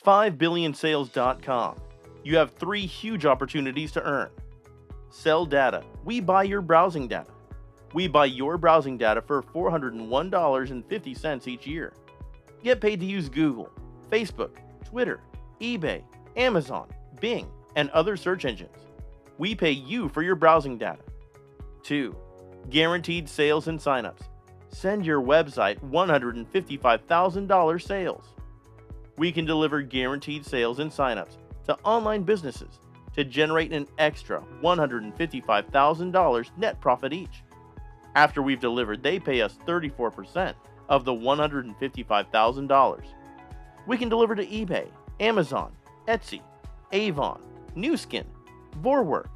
5billionsales.com. You have three huge opportunities to earn. Sell data. We buy your browsing data. We buy your browsing data for $401.50 each year. Get paid to use Google, Facebook, Twitter, eBay, Amazon, Bing, and other search engines. We pay you for your browsing data. 2. Guaranteed sales and signups. Send your website $155,000 sales. We can deliver guaranteed sales and signups to online businesses to generate an extra $155,000 net profit each. After we've delivered, they pay us 34% of the $155,000. We can deliver to eBay, Amazon, Etsy, Avon, Nu Skin, Vorwerk,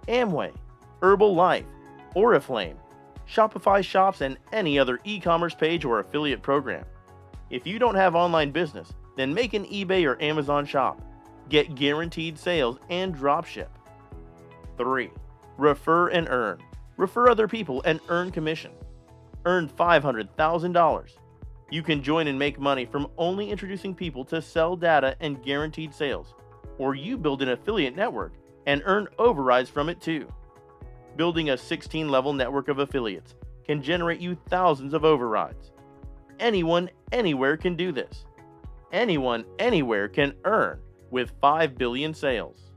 Amway, Herbalife, Oriflame, Shopify shops, and any other e-commerce page or affiliate program. If you don't have online business, then make an eBay or Amazon shop. Get guaranteed sales and dropship. 3. Refer and earn. Refer other people and earn commission. Earn $500,000. You can join and make money from only introducing people to sell data and guaranteed sales, or you build an affiliate network and earn overrides from it too. Building a 16-level network of affiliates can generate you thousands of overrides. Anyone, anywhere can do this. Anyone, anywhere can earn with 5 billion sales.